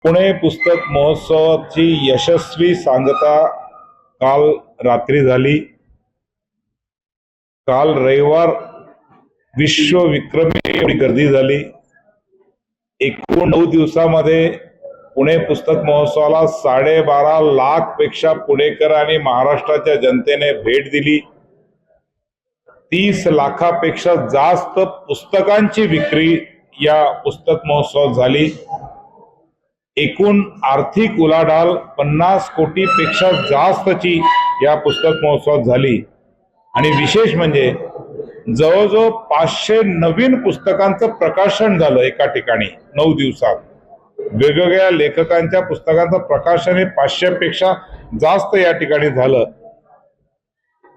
पुणे पुस्तक महोत्सवाची यशस्वी सांगता काल रात्री झाली। काल रविवार विश्व विक्रमी एवढी गर्दी झाली। एकूण 9 दिवसामध्ये पुणे पुस्तक महोत्सवाला 12.5 लाख पेक्षा पुणेकर आणि महाराष्ट्राच्या जनतेने भेट दिली। 30 लाखापेक्षा जास्त पुस्तकांची विक्री या पुस्तक महोत्सवात झाली। एकूण आर्थिक उलाढाल 50 कोटीपेक्षा जास्तची या पुस्तक महोत्सवात झाली। आणि विशेष म्हणजे जवळजवळ 500 नवीन पुस्तकांचं प्रकाशन झालं एका ठिकाणी 9 दिवसात। वेगवेगळ्या लेखकांच्या पुस्तकांचं प्रकाशन हे 500 पेक्षा जास्त या ठिकाणी झालं।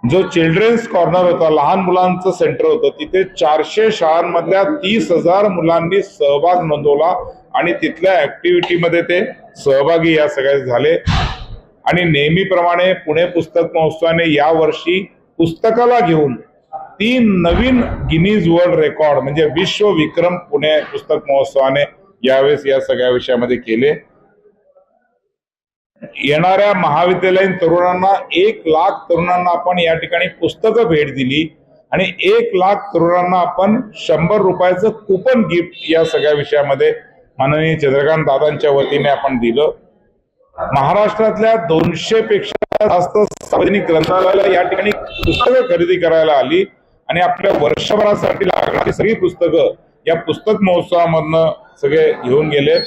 जो चिल्ड्रन्स कॉर्नर होता, लहान मुलांचं सेंटर होतं, तिथे 400 शाळांमधल्या 30,000 मुलांनी सहभाग नोंदवला आणि तिथल्या ऍक्टिव्हिटीमध्ये ते सहभागी या सगळ्या झाले। आणि नेहमीप्रमाणे पुणे पुस्तक महोत्सवाने यावर्षी पुस्तकाला घेऊन 3 नवीन गिनीज वर्ल्ड रेकॉर्ड म्हणजे विश्व विक्रम पुणे पुस्तक महोत्सवाने यावेळेस या सगळ्या विषयामध्ये केले। येणाऱ्या महाविद्यालयीन तरुणांना 1 लाख तरुणांना आपण या ठिकाणी पुस्तकं भेट दिली आणि 1 लाख तरुणांना आपण 100 रुपयाचं कूपन गिफ्ट या सगळ्या विषयामध्ये माननीय चंद्रकांत दादांच्या वतीने आपण दिलं। महाराष्ट्रातल्या 200 पेक्षा जास्त सार्वजनिक ग्रंथालयाला या ठिकाणी पुस्तकं खरेदी करायला आली आणि आपल्या वर्षभरासाठी लागणारी सगळी पुस्तकं या पुस्तक महोत्सवामधनं सगळे घेऊन गेले।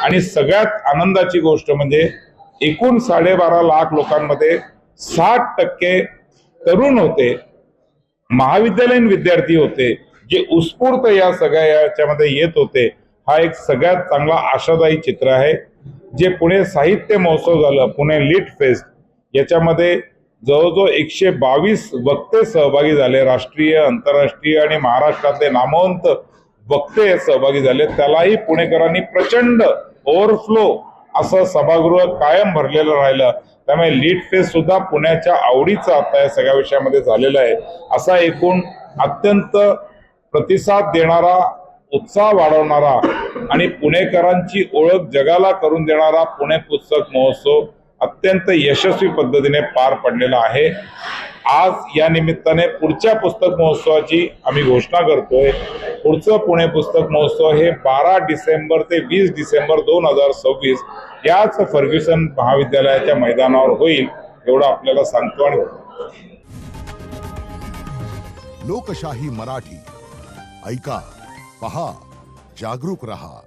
आणि सगळ्यात आनंदाची गोष्ट म्हणजे एकूण 12.5 लाख लोकांमध्ये 60% तरुण होते, महाविद्यालयीन विद्यार्थी होते, जे उत्स्फूर्त या सगळ्या याच्यामध्ये येत होते। हा एक सगळ्यात चांगला आशादायी चित्र आहे। जे पुणे साहित्य महोत्सव झालं, पुणे लिट फेस्ट, याच्यामध्ये जवळजवळ 122 वक्ते सहभागी झाले। राष्ट्रीय, आंतरराष्ट्रीय आणि महाराष्ट्रातले नामवंत वक्ते सहभागी झाले। त्यालाही पुणेकरांनी प्रचंड ओव्हरफ्लो असं सभागृह कायम भरलेलं राहिलं। त्यामुळे लीट फेस्ट सुद्धा पुण्याच्या आवडीचा आता या सगळ्या विषयामध्ये झालेला आहे। असा एकूण अत्यंत प्रतिसाद देणारा, उत्साह वाढवणारा आणि पुणेकरांची ओळख जगाला करून देणारा पुणे पुस्तक महोत्सव अत्यंत यशस्वी पद्धतीने पार पडलेला आहे। आज या निमित्ताने पुढच्या पुस्तक महोत्सवाची आम्ही घोषणा करतोय। पुढचं पुणे पुस्तक महोत्सव हे 12 डिसेंबर ते 20 डिसेंबर 2026 याच फर्ग्युसन महाविद्यालयाच्या मैदानावर होईल, एवढं आपल्याला सांगतो। आणि लोकशाही मराठी ऐका, पहा, जागरूक रहा।